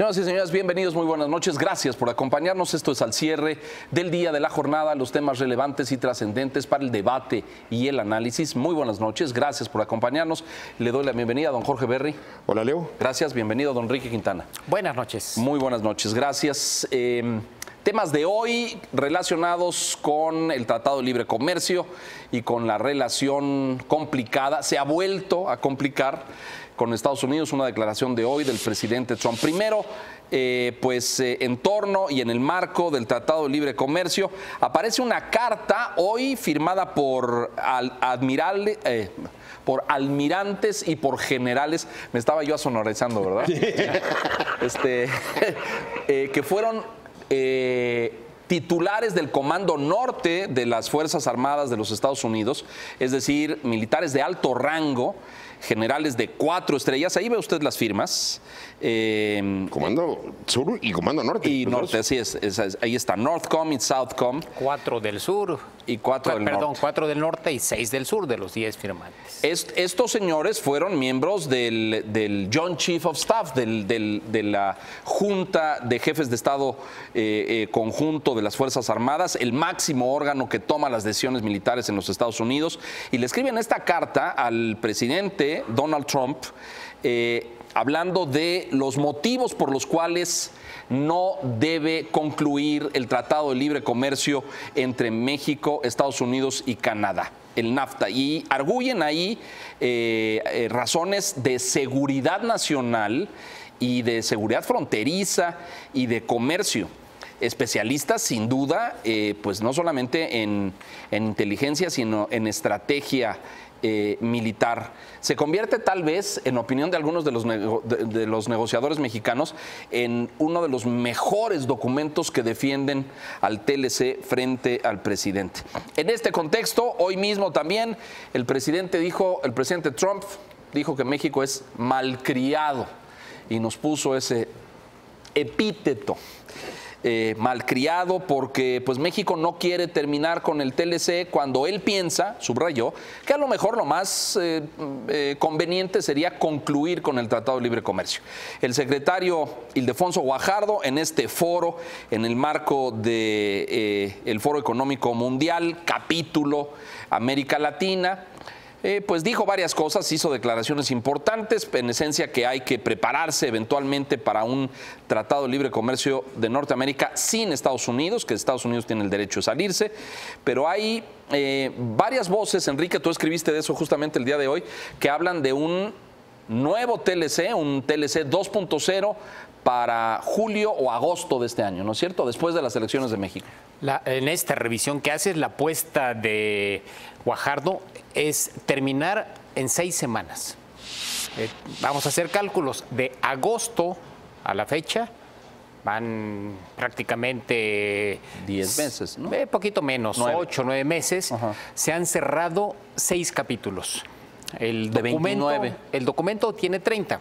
Señoras y señores, bienvenidos, muy buenas noches. Gracias por acompañarnos. Esto es al cierre del día de la jornada, los temas relevantes y trascendentes para el debate y el análisis. Muy buenas noches, gracias por acompañarnos. Le doy la bienvenida a don Jorge Berry. Hola, Leo. Gracias, bienvenido a don Enrique Quintana. Buenas noches. Muy buenas noches, gracias. Temas de hoy relacionados con el Tratado de Libre Comercio y con la relación complicada. Se ha vuelto a complicar con Estados Unidos, una declaración de hoy del presidente Trump. Primero, en torno y en el marco del Tratado de Libre Comercio, aparece una carta hoy firmada por almirantes y por generales. Me estaba yo asonorizando, ¿verdad? Que fueron titulares del Comando Norte de las Fuerzas Armadas de los Estados Unidos, es decir, militares de alto rango, generales de 4 estrellas. Ahí ve usted las firmas. Comando Sur y Comando Norte. Y Norte, así es. Ahí está Northcom y Southcom. 4 del sur. Y 4 del norte. 4 del norte y 6 del sur de los 10 firmantes. Estos señores fueron miembros del Joint Chief of Staff, de la Junta de Jefes de Estado Conjunto de las Fuerzas Armadas, el máximo órgano que toma las decisiones militares en los Estados Unidos. Y le escriben esta carta al presidente Donald Trump, hablando de los motivos por los cuales no debe concluir el Tratado de Libre Comercio entre México, Estados Unidos y Canadá, el NAFTA. Y arguyen ahí razones de seguridad nacional y de seguridad fronteriza y de comercio. Especialistas, sin duda, pues no solamente en inteligencia, sino en estrategia militar. Se convierte tal vez, en opinión de algunos de los negociadores mexicanos, en uno de los mejores documentos que defienden al TLC frente al presidente. En este contexto, hoy mismo también el presidente Trump dijo que México es malcriado y nos puso ese epíteto. Malcriado porque pues México no quiere terminar con el TLC cuando él piensa, subrayó, que a lo mejor lo más conveniente sería concluir con el Tratado de Libre Comercio. El secretario Ildefonso Guajardo, en este foro, en el marco del Foro Económico Mundial, capítulo América Latina, pues dijo varias cosas, hizo declaraciones importantes, en esencia que hay que prepararse eventualmente para un Tratado de Libre Comercio de Norteamérica sin Estados Unidos, que Estados Unidos tiene el derecho de salirse, pero hay varias voces, Enrique, tú escribiste de eso justamente el día de hoy, que hablan de un nuevo TLC, un TLC 2.0 para julio o agosto de este año, ¿no es cierto?, después de las elecciones de México. En esta revisión que haces, la apuesta de Guajardo es terminar en 6 semanas. Vamos a hacer cálculos. De agosto a la fecha van prácticamente 10 meses, ¿no? Poquito menos, 8 o 9 meses. Ajá. Se han cerrado 6 capítulos. El documento tiene 30.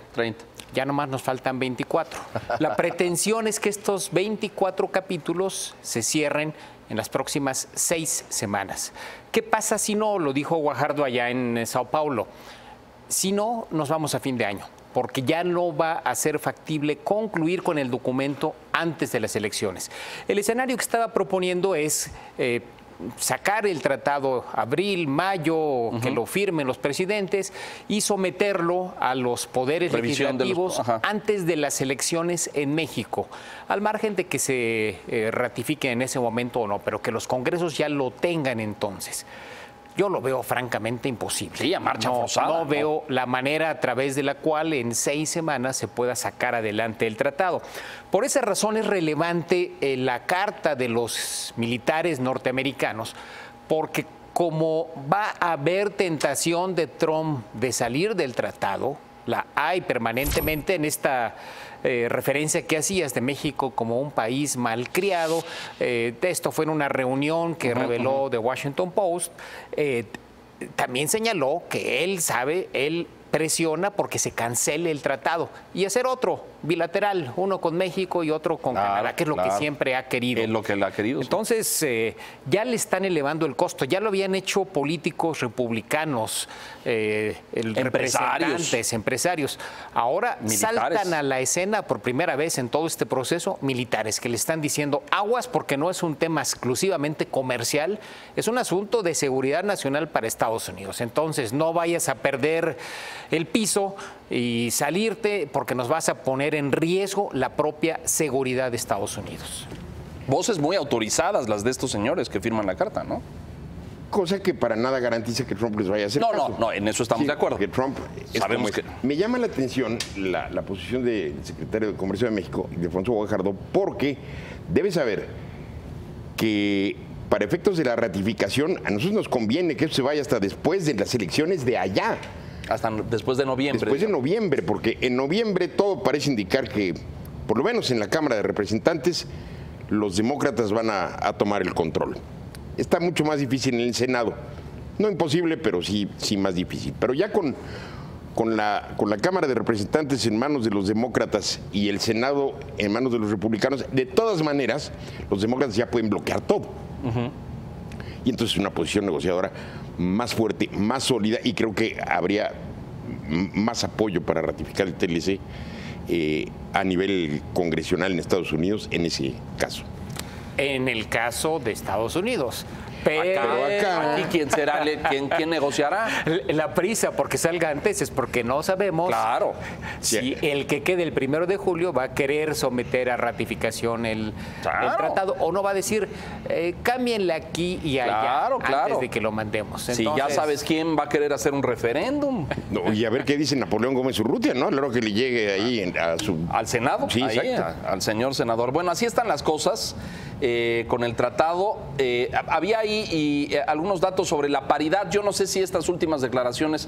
Ya nomás nos faltan 24. La pretensión es que estos 24 capítulos se cierren en las próximas 6 semanas. ¿Qué pasa si no? Lo dijo Guajardo allá en Sao Paulo. Si no, nos vamos a fin de año, porque ya no va a ser factible concluir con el documento antes de las elecciones. El escenario que estaba proponiendo es sacar el tratado abril, mayo, que lo firmen los presidentes y someterlo a los poderes legislativos antes de las elecciones en México, al margen de que se ratifique en ese momento o no, pero que los congresos ya lo tengan entonces. Yo lo veo francamente imposible. Sí, a marcha forzada. No veo la manera a través de la cual en 6 semanas se pueda sacar adelante el tratado. Por esa razón es relevante la carta de los militares norteamericanos, porque como va a haber tentación de Trump de salir del tratado, la hay permanentemente en esta referencia que hacías de México como un país malcriado. Esto fue en una reunión que reveló The Washington Post. También señaló que él presiona porque se cancele el tratado y hacer otro bilateral, uno con México y otro con Canadá, que es lo que siempre ha querido. Es lo que él ha querido. Entonces, ya le están elevando el costo. Ya lo habían hecho políticos republicanos, representantes, empresarios. Ahora Militares. saltan a la escena por primera vez en todo este proceso militares, que le están diciendo aguas porque no es un tema exclusivamente comercial, es un asunto de seguridad nacional para Estados Unidos. Entonces, no vayas a perder el piso y salirte porque nos vas a poner en riesgo la propia seguridad de Estados Unidos. Voces muy autorizadas las de estos señores que firman la carta, ¿no? Cosa que para nada garantiza que Trump les vaya a hacer caso. No, en eso estamos de acuerdo. Que Trump es Sabemos como es. Me llama la atención la posición del secretario de Comercio de México, Ildefonso Guajardo, porque debe saber que para efectos de la ratificación a nosotros nos conviene que eso se vaya hasta después de las elecciones de allá. Hasta después de noviembre. Después de noviembre, porque en noviembre todo parece indicar que, por lo menos en la Cámara de Representantes, los demócratas van a tomar el control. Está mucho más difícil en el Senado. No imposible, pero sí más difícil. Pero ya con la Cámara de Representantes en manos de los demócratas y el Senado en manos de los republicanos, de todas maneras, los demócratas ya pueden bloquear todo. Y entonces una posición negociadora más fuerte, más sólida, y creo que habría más apoyo para ratificar el TLC a nivel congresional en Estados Unidos en ese caso. En el caso de Estados Unidos. Pero acá, ¿y quién será? ¿Quién negociará? La prisa porque salga antes es porque no sabemos Claro. si el que quede el 1 de julio va a querer someter a ratificación el tratado o no va a decir cámbienle aquí y allá antes de que lo mandemos. Si ya sabes quién va a querer hacer un referéndum. No, y a ver qué dice Napoleón Gómez Urrutia, ¿no? A la hora que le llegue ahí al Senado, sí, ahí, al señor senador. Bueno, así están las cosas con el tratado. Había ahí algunos datos sobre la paridad. Yo no sé si estas últimas declaraciones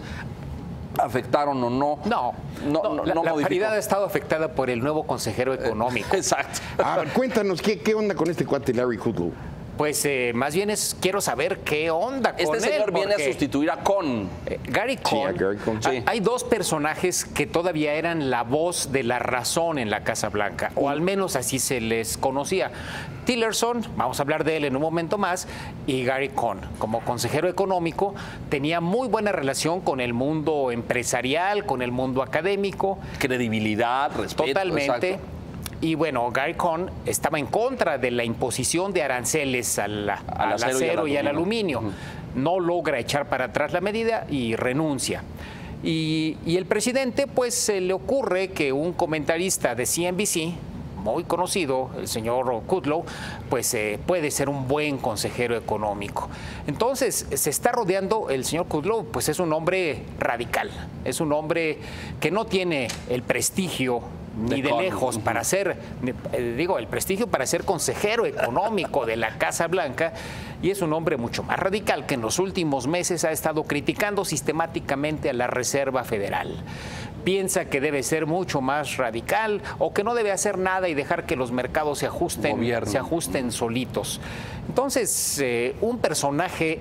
afectaron o no. No, la paridad ha estado afectada por el nuevo consejero económico. Exacto. Cuéntanos, ¿qué onda con este cuate Larry Kudlow? Pues más bien quiero saber qué onda con él. Este señor viene a sustituir a Cohn. Gary Cohn. Gary Cohn. Sí. Hay dos personajes que todavía eran la voz de la razón en la Casa Blanca, o al menos así se les conocía. Tillerson, vamos a hablar de él en un momento más, y Gary Cohn, como consejero económico, tenía muy buena relación con el mundo empresarial, con el mundo académico. Credibilidad, respeto. Totalmente. Exacto. Y bueno, Gary Cohn estaba en contra de la imposición de aranceles al acero y al aluminio. No logra echar para atrás la medida y renuncia. Y el presidente, pues, se le ocurre que un comentarista de CNBC, muy conocido, el señor Kudlow, pues puede ser un buen consejero económico. Entonces, se está rodeando, el señor Kudlow, pues es un hombre radical, es un hombre que no tiene el prestigio ni de lejos para ser, el prestigio para ser consejero económico de la Casa Blanca, y es un hombre mucho más radical que en los últimos meses ha estado criticando sistemáticamente a la Reserva Federal. Piensa que debe ser mucho más radical o que no debe hacer nada y dejar que los mercados se ajusten solitos. Entonces, un personaje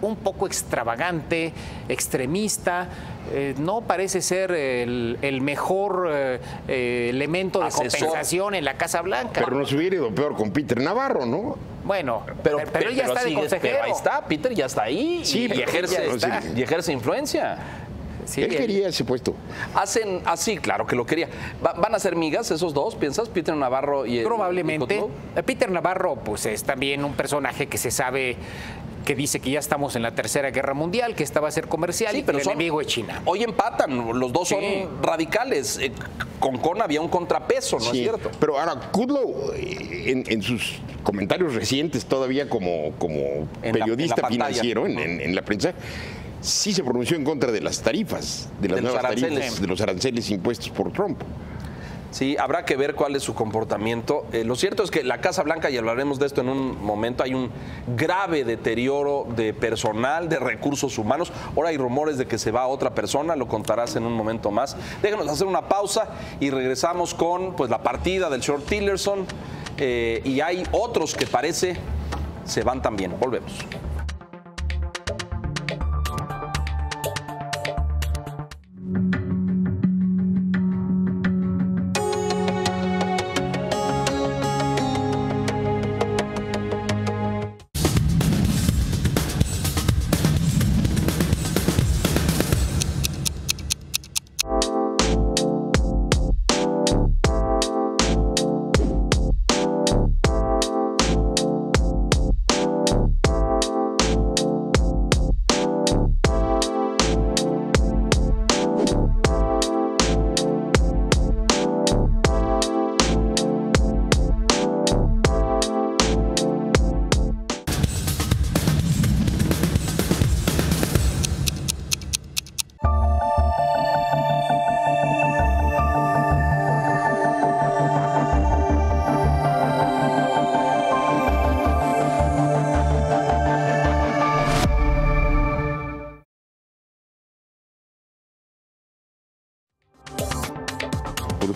un poco extravagante, extremista, no parece ser el mejor elemento de compensación en la Casa Blanca. Pero nos hubiera ido peor con Peter Navarro, ¿no? Bueno, pero él ya está de consejero. Pero ahí está, Peter ya está ahí sí, y ejerce influencia. Sí, él quería ese puesto. Hacen así, claro que lo quería. ¿Van a ser migas esos dos, piensas? Peter Navarro y probablemente. Peter Navarro, pues es también un personaje que se sabe que dice que ya estamos en la Tercera Guerra Mundial, que esta va a ser comercial y que el enemigo es China. Hoy empatan, los dos son radicales. Con Cohn había un contrapeso, ¿no es cierto? Pero ahora, Kudlow, en sus comentarios recientes, todavía como periodista financiero en la prensa, sí se pronunció en contra de las tarifas, de las nuevas tarifas, de los aranceles impuestos por Trump. Sí, habrá que ver cuál es su comportamiento. Lo cierto es que la Casa Blanca, y hablaremos de esto en un momento, hay un grave deterioro de personal, de recursos humanos. Ahora hay rumores de que se va otra persona, lo contarás en un momento más. Déjanos hacer una pausa y regresamos con la partida del señor Tillerson. Y hay otros que parece se van también. Volvemos.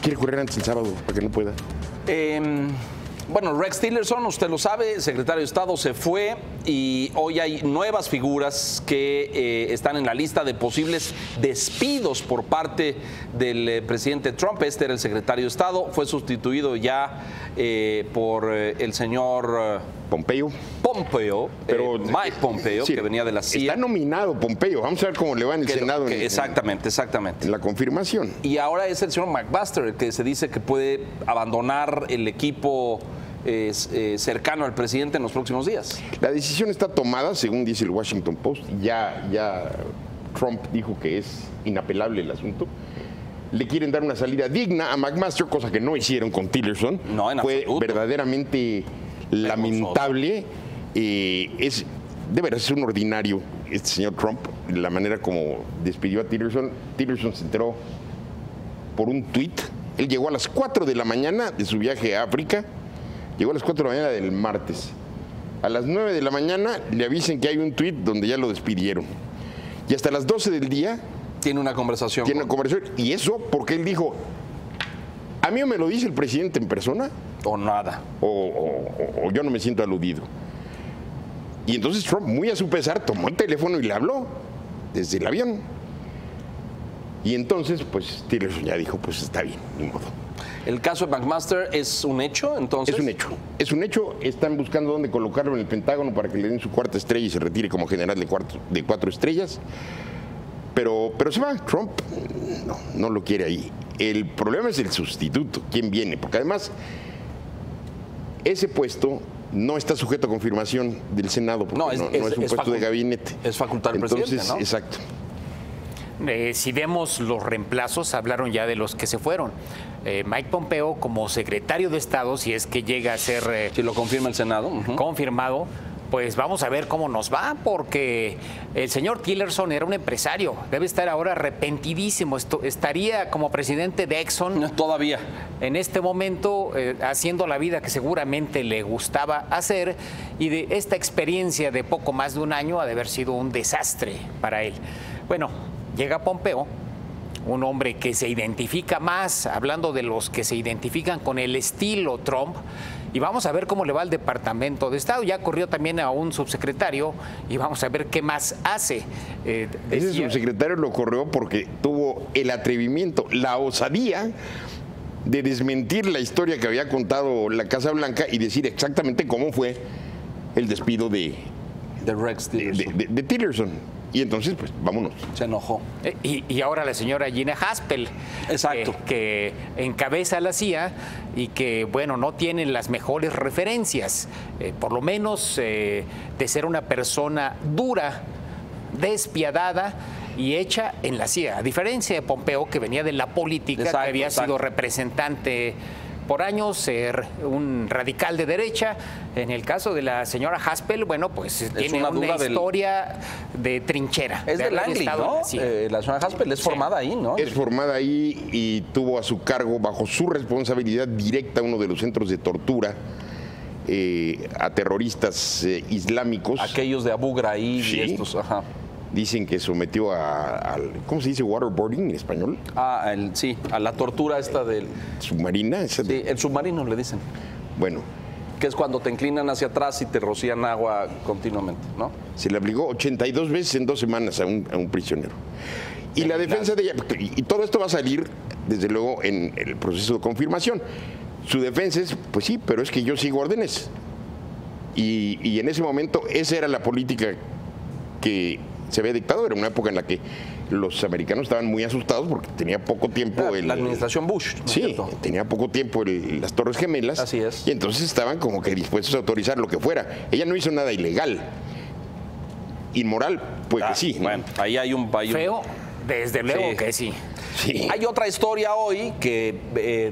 quiere correr antes el sábado para que no pueda? Bueno, Rex Tillerson, usted lo sabe, secretario de Estado, se fue y hoy hay nuevas figuras que están en la lista de posibles despidos por parte del presidente Trump. Este era el secretario de Estado, fue sustituido ya por el señor Pompeo, pero Mike Pompeo, sí, que venía de la CIA. Está nominado Pompeo, vamos a ver cómo le va en el Senado. Exactamente. En la confirmación. Y ahora es el señor McMaster el que se dice que puede abandonar el equipo cercano al presidente en los próximos días. La decisión está tomada, según dice el Washington Post. Ya Trump dijo que es inapelable el asunto. Le quieren dar una salida digna a McMaster, cosa que no hicieron con Tillerson. No, en Fue absoluto. verdaderamente lamentable. Debe ser un ordinario este señor Trump, la manera como despidió a Tillerson. Tillerson se enteró por un tuit. Él llegó a las 4 de la mañana de su viaje a África. Llegó a las 4 de la mañana del martes. A las 9 de la mañana le avisen que hay un tuit donde ya lo despidieron. Y hasta las 12 del día tiene una conversación. Y eso porque él dijo, a mí me lo dice el presidente en persona. O nada. O yo no me siento aludido. Y entonces Trump, muy a su pesar, tomó el teléfono y le habló desde el avión. Y entonces, pues, Tillerson ya dijo, pues está bien, ni modo. ¿El caso de McMaster es un hecho, entonces? Es un hecho. Están buscando dónde colocarlo en el Pentágono para que le den su 4ª estrella y se retire como general de 4 estrellas. Pero se va. Trump no lo quiere ahí. El problema es el sustituto, quién viene. Porque además, ese puesto no está sujeto a confirmación del Senado. Porque no es un puesto de gabinete. Es facultad del presidente, ¿no? Exacto. Si vemos los reemplazos, hablaron ya de los que se fueron. Mike Pompeo como secretario de Estado, si es que llega a ser... si lo confirma el Senado. Confirmado, pues vamos a ver cómo nos va, porque el señor Tillerson era un empresario, debe estar ahora arrepentidísimo, estaría como presidente de Exxon. Todavía. En este momento, haciendo la vida que seguramente le gustaba hacer, y de esta experiencia de poco más de un año ha de haber sido un desastre para él. Bueno, llega Pompeo, un hombre que se identifica más, hablando de los que se identifican con el estilo Trump, y vamos a ver cómo le va al Departamento de Estado. Ya corrió también a un subsecretario y vamos a ver qué más hace. Ese subsecretario lo corrió porque tuvo el atrevimiento, la osadía de desmentir la historia que había contado la Casa Blanca y decir exactamente cómo fue el despido de Rex Tillerson. De Tillerson. Y entonces, pues, vámonos. Se enojó. Y ahora la señora Gina Haspel, que encabeza la CIA y que, bueno, no tiene las mejores referencias, por lo menos de ser una persona dura, despiadada y hecha en la CIA. A diferencia de Pompeo, que venía de la política, que había sido representante por años, ser un radical de derecha. En el caso de la señora Haspel, bueno, pues tiene una historia de trinchera. Es de Langley, ¿no? La señora Haspel es formada ahí, ¿no? Es formada ahí y tuvo a su cargo, bajo su responsabilidad directa, uno de los centros de tortura a terroristas islámicos. Aquellos de Abu Ghraib y estos, Dicen que sometió ¿cómo se dice? Waterboarding en español. Sí, a la tortura esta del... ¿Submarina? Sí, el submarino le dicen. Bueno. Que es cuando te inclinan hacia atrás y te rocían agua continuamente, ¿no? Se le aplicó 82 veces en 2 semanas a un prisionero. Y la defensa de ella... Y todo esto va a salir, desde luego, en el proceso de confirmación. Su defensa es, pues sí, pero es que yo sigo órdenes. Y en ese momento, esa era la política que se había dictado. Era una época en la que los americanos estaban muy asustados porque tenía poco tiempo la administración Bush, ¿no? Sí, tenía poco tiempo las Torres Gemelas. Así es. Y entonces estaban como que dispuestos a autorizar lo que fuera. Ella no hizo nada ilegal. Inmoral, pues que sí. Bueno, ahí hay un feo, desde luego que sí. Hay otra historia hoy que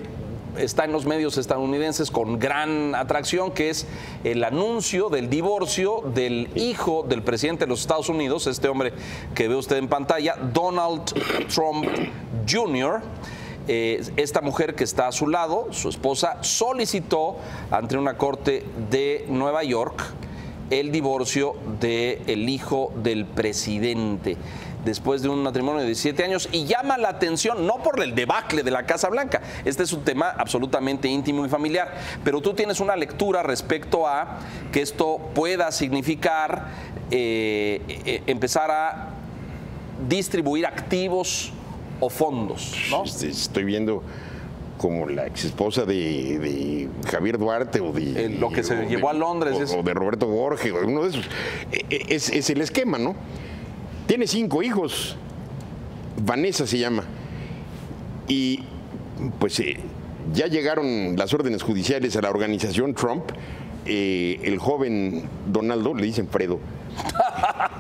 está en los medios estadounidenses con gran atracción, que es el anuncio del divorcio del hijo del presidente de los Estados Unidos, este hombre que ve usted en pantalla, Donald Trump Jr. Esta mujer que está a su lado, su esposa, solicitó ante una corte de Nueva York el divorcio del hijo del presidente. después de un matrimonio de 17 años y llama la atención no por el debacle de la Casa Blanca. Este es un tema absolutamente íntimo y familiar, pero tú tienes una lectura respecto a que esto pueda significar empezar a distribuir activos o fondos, ¿no? Estoy viendo como la ex esposa de Javier Duarte o de lo que se llevó a Londres o de Roberto Borges, o uno de esos. Es el esquema, ¿no? Tiene 5 hijos. Vanessa se llama. Y pues ya llegaron las órdenes judiciales a la organización Trump. El joven Donaldo, le dicen Fredo,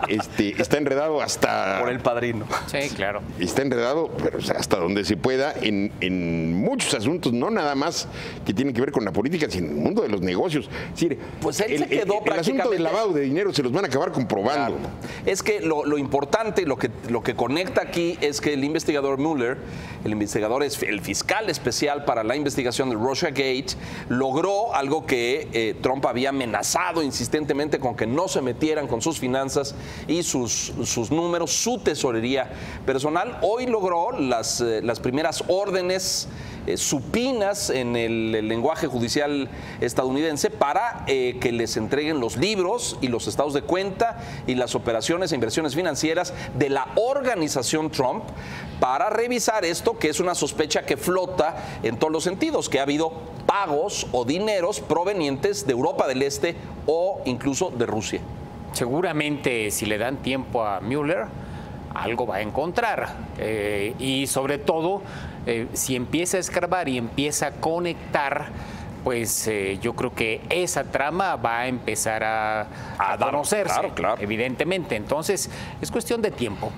está enredado hasta... Por el padrino. Sí, claro. Está enredado, pero hasta donde se pueda, en muchos asuntos, no nada más que tienen que ver con la política, sino en el mundo de los negocios. Es decir, pues él se quedó el asunto del lavado de dinero se los van a acabar comprobando. Claro. Es que lo importante, lo que conecta aquí es que el investigador Mueller, el investigador es el fiscal especial para la investigación del Russiagate, logró algo que Trump había amenazado insistentemente con que no se metieran con sus finanzas y sus números, su tesorería personal. Hoy logró las primeras órdenes supinas en el lenguaje judicial estadounidense para que les entreguen los libros y los estados de cuenta y las operaciones e inversiones financieras de la organización Trump para revisar esto, que es una sospecha que flota en todos los sentidos, que ha habido pagos o dineros provenientes de Europa del Este o incluso de Rusia. Seguramente si le dan tiempo a Mueller, algo va a encontrar. Y sobre todo, si empieza a escarbar y empieza a conectar, pues yo creo que esa trama va a empezar a conocerse, claro. Evidentemente. Entonces, es cuestión de tiempo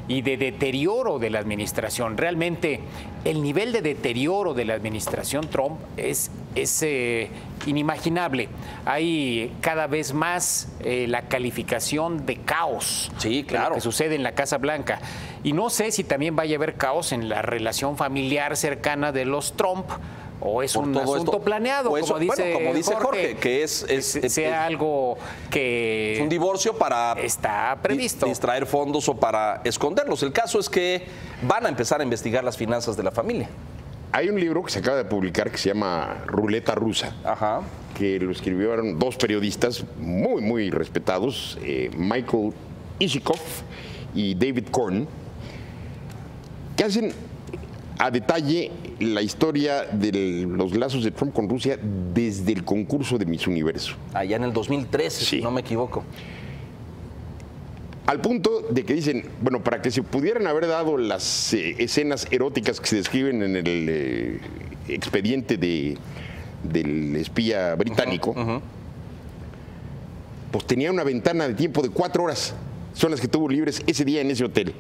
y de deterioro de la administración. Realmente, el nivel de deterioro de la administración Trump es inimaginable. Hay cada vez más la calificación de caos, sí, claro, de lo que sucede en la Casa Blanca. Y no sé si también vaya a haber caos en la relación familiar cercana de los Trump, o es un asunto planeado, o eso, como dice Jorge, que sea algo que es un divorcio para está previsto distraer fondos o para esconderlos. El caso es que van a empezar a investigar las finanzas de la familia. Hay un libro que se acaba de publicar que se llama Ruleta Rusa. Ajá. Que lo escribieron 2 periodistas muy, muy respetados, Michael Isikoff y David Korn, que hacen a detalle la historia de los lazos de Trump con Rusia desde el concurso de Miss Universo. Allá en el 2013, sí, si no me equivoco. Al punto de que dicen, bueno, para que se pudieran haber dado las escenas eróticas que se describen en el expediente del espía británico, pues tenía una ventana de tiempo de 4 horas. Son las que tuvo libres ese día en ese hotel.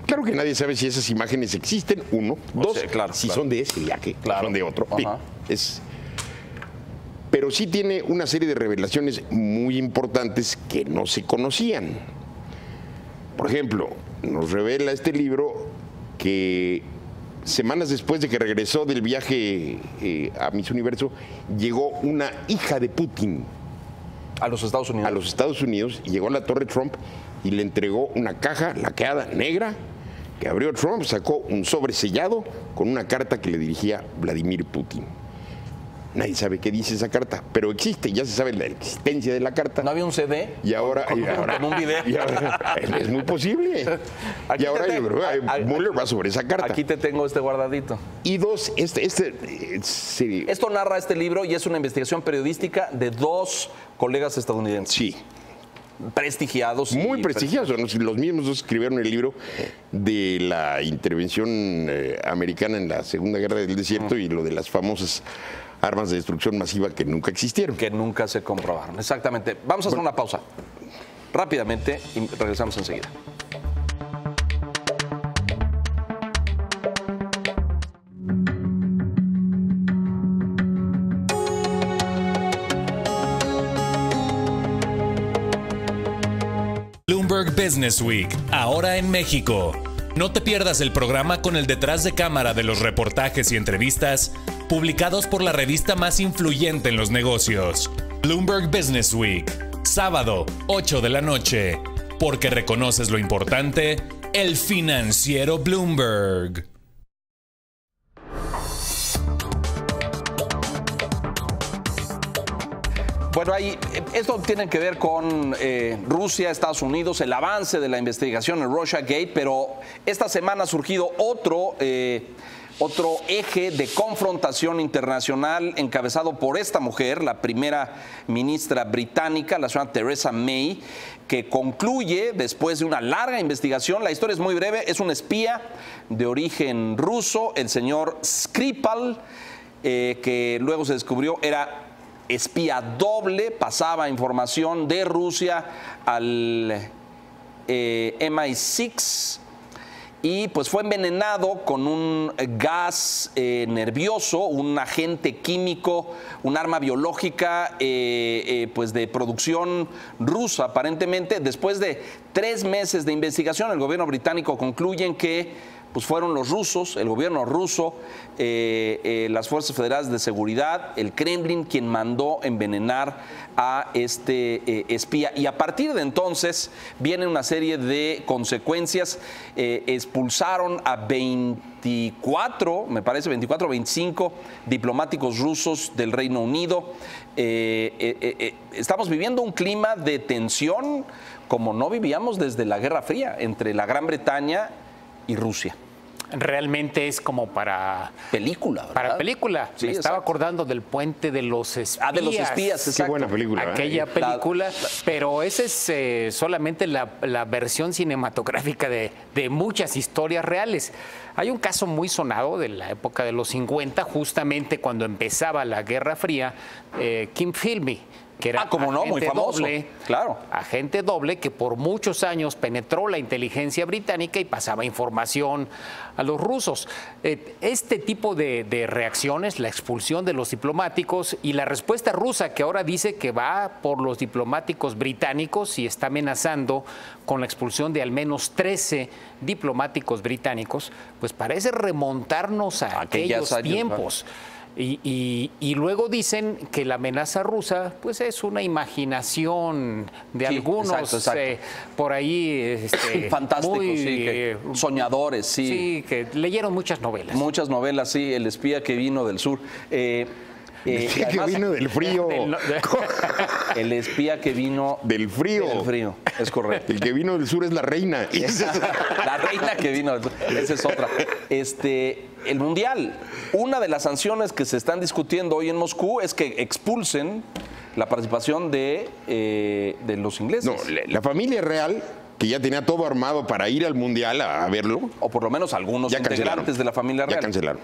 Claro que nadie sabe si esas imágenes existen, 1. 2, si son de ese viaje, son de otro. Pero sí tiene una serie de revelaciones muy importantes que no se conocían. Por ejemplo, nos revela este libro que semanas después de que regresó del viaje a Miss Universo, llegó una hija de Putin a los Estados Unidos. A los Estados Unidos, y llegó a la Torre Trump y le entregó una caja laqueada negra que abrió Trump, sacó un sobre sellado con una carta que le dirigía Vladimir Putin. Nadie sabe qué dice esa carta, pero existe, ya se sabe la existencia de la carta. ¿No había un CD? Y ahora, con un video. Y ahora, es muy posible. Y ahora Mueller va sobre esa carta. Aquí te tengo este guardadito. Y 2, esto narra este libro y es una investigación periodística de 2 colegas estadounidenses. Sí. Prestigiados. Muy prestigiados. Los mismos 2 escribieron el libro de la intervención americana en la Segunda Guerra del Desierto y lo de las famosas armas de destrucción masiva que nunca existieron. Que nunca se comprobaron. Exactamente. Vamos a hacer una pausa rápidamente y regresamos enseguida. Bloomberg Business Week, ahora en México. No te pierdas el programa con el detrás de cámara de los reportajes y entrevistas publicados por la revista más influyente en los negocios. Bloomberg Business Week, sábado, 8 de la noche. porque reconoces lo importante, el financiero Bloomberg. Bueno, esto tiene que ver con Rusia, Estados Unidos, el avance de la investigación en Russiagate, pero esta semana ha surgido otro eje de confrontación internacional encabezado por esta mujer, la primera ministra británica, la señora Theresa May, que concluye después de una larga investigación. La historia es muy breve, es un espía de origen ruso, el señor Skripal, que luego se descubrió era espía doble, pasaba información de Rusia al MI6 y pues fue envenenado con un gas nervioso, un agente químico, un arma biológica pues de producción rusa aparentemente. Después de 3 meses de investigación, el gobierno británico concluyen que pues fueron los rusos, el gobierno ruso, las fuerzas federales de seguridad, el Kremlin, quien mandó envenenar a este espía. Y a partir de entonces viene una serie de consecuencias. Expulsaron a 24, me parece 24 o 25 diplomáticos rusos del Reino Unido. Estamos viviendo un clima de tensión como no vivíamos desde la Guerra Fría entre la Gran Bretaña y Rusia. Realmente es como para película, ¿verdad? Para película. Sí, me estaba acordando del Puente de los Espías. De los espías, exacto. Qué buena película. Aquella película, pero esa es solamente la versión cinematográfica de muchas historias reales. Hay un caso muy sonado de la época de los 50, justamente cuando empezaba la Guerra Fría, Kim Philby, que era como no, muy famoso, doble, claro. Agente doble que por muchos años penetró la inteligencia británica y pasaba información a los rusos. Este tipo de reacciones, la expulsión de los diplomáticos y la respuesta rusa, que ahora dice que va por los diplomáticos británicos y está amenazando con la expulsión de al menos 13 diplomáticos británicos, pues parece remontarnos a aquellos tiempos. Y luego dicen que la amenaza rusa pues es una imaginación de algunos exacto. Por ahí fantásticos, muy, soñadores, sí. Sí, que leyeron muchas novelas. Muchas novelas, sí, el espía que vino del sur. El espía que vino del frío. El espía que vino del frío. Del frío, es correcto. El que vino del sur es la reina. La reina que vino del sur, esa es otra. El Mundial, una de las sanciones que se están discutiendo hoy en Moscú es que expulsen la participación de los ingleses. No, la familia real, que ya tenía todo armado para ir al Mundial a verlo. O por lo menos algunos integrantes de la familia real. Ya cancelaron.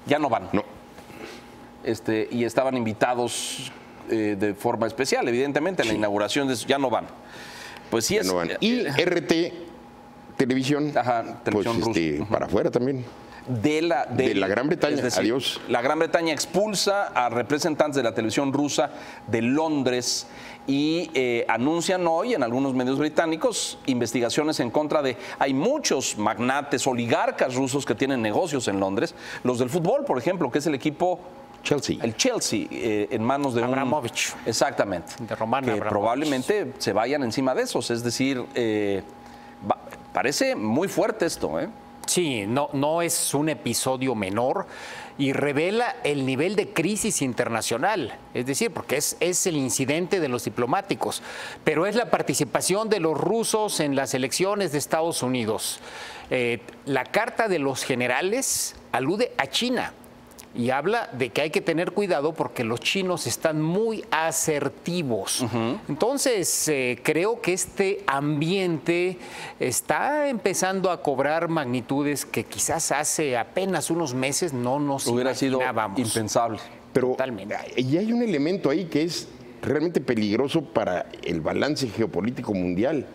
Ya no van. No. Y estaban invitados de forma especial, evidentemente, a la inauguración de eso. Ya no van. Pues sí, ya no van. Y RT Televisión, televisión pues, rusa. Para afuera también. De la Gran Bretaña, es decir, adiós. La Gran Bretaña expulsa a representantes de la televisión rusa de Londres y anuncian hoy en algunos medios británicos investigaciones en contra de... Hay muchos magnates, oligarcas rusos que tienen negocios en Londres. Los del fútbol, por ejemplo, que es el equipo... Chelsea. El Chelsea, en manos de Abramovich. Exactamente. De Roman que Abramovich. Probablemente se vayan encima de esos. Es decir, parece muy fuerte esto, ¿eh? Sí, no es un episodio menor y revela el nivel de crisis internacional, es decir, porque es el incidente de los diplomáticos, pero es la participación de los rusos en las elecciones de Estados Unidos. La carta de los generales alude a China y habla de que hay que tener cuidado porque los chinos están muy asertivos. Entonces, creo que este ambiente está empezando a cobrar magnitudes que quizás hace apenas unos meses no nos imaginábamos. Sido impensable. Pero totalmente. Y hay un elemento ahí que es realmente peligroso para el balance geopolítico mundial.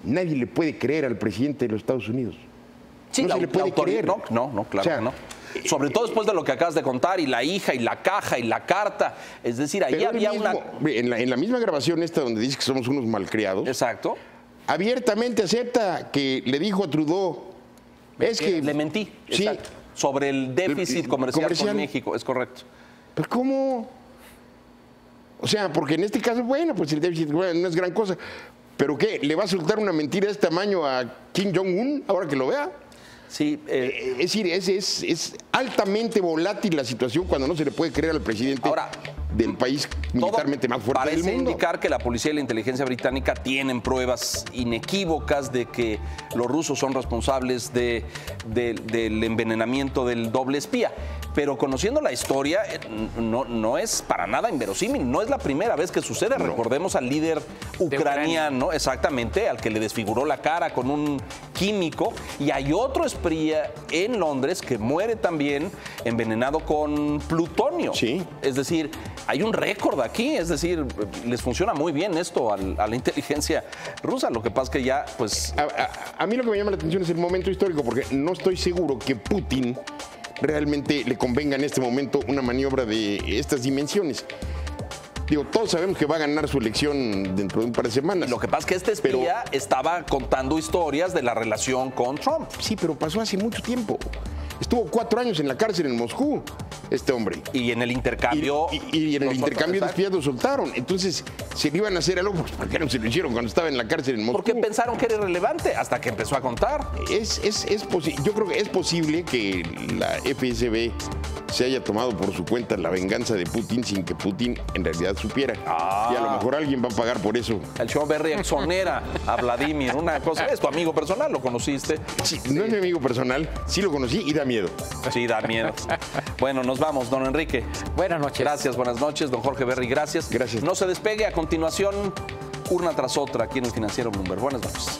Nadie le puede creer al presidente de los Estados Unidos. Sí, no se le puede creer. No, claro que no. Sobre todo después de lo que acabas de contar, y la hija, y la caja, y la carta. Es decir, ahí había en la misma grabación esta donde dice que somos unos malcriados. Exacto. Abiertamente acepta que le dijo a Trudeau, es que... Le mentí, sí, exacto. Sobre el déficit comercial con México, es correcto. ¿Pero cómo? O sea, porque en este caso, bueno, pues el déficit no es gran cosa. ¿Pero qué? ¿Le va a soltar una mentira de este tamaño a Kim Jong-un ahora que lo vea? Sí, es decir, es altamente volátil la situación cuando no se le puede creer al presidente del país militarmente más fuerte del mundo. Parece indicar que la policía y la inteligencia británica tienen pruebas inequívocas de que los rusos son responsables del envenenamiento del doble espía. Pero conociendo la historia, no es para nada inverosímil. No es la primera vez que sucede. No. Recordemos al líder ucraniano, exactamente, al que le desfiguró la cara con un químico. Y hay otro espía en Londres que muere también envenenado con plutonio. Sí. Es decir, hay un récord aquí. Es decir, les funciona muy bien esto a la inteligencia rusa. Lo que pasa es que ya, pues... A mí lo que me llama la atención es el momento histórico, porque no estoy seguro que Putin realmente le convenga en este momento una maniobra de estas dimensiones. Digo, todos sabemos que va a ganar su elección dentro de un par de semanas. Lo que pasa es que este espía estaba contando historias de la relación con Trump. Sí, pero pasó hace mucho tiempo. Estuvo 4 años en la cárcel en Moscú, este hombre. Y en el intercambio... Y en el intercambio de espías lo soltaron. Entonces, se le iban a hacer algo, pues, ¿por qué no se lo hicieron cuando estaba en la cárcel en Moscú? Porque pensaron que era irrelevante hasta que empezó a contar. Yo creo que es posible que la FSB se haya tomado por su cuenta la venganza de Putin sin que Putin en realidad supiera. Y a lo mejor alguien va a pagar por eso. El show Berry exonera a Vladimir. Una cosa, es tu amigo personal, ¿lo conociste? Sí, no es mi amigo personal, sí lo conocí y da miedo. Sí, da miedo. Bueno, nos vamos, don Enrique. Buenas noches. Gracias, buenas noches, don Jorge Berry, gracias. Gracias. No se despegue, a continuación, una tras otra aquí en el Financiero Bloomberg. Buenas noches.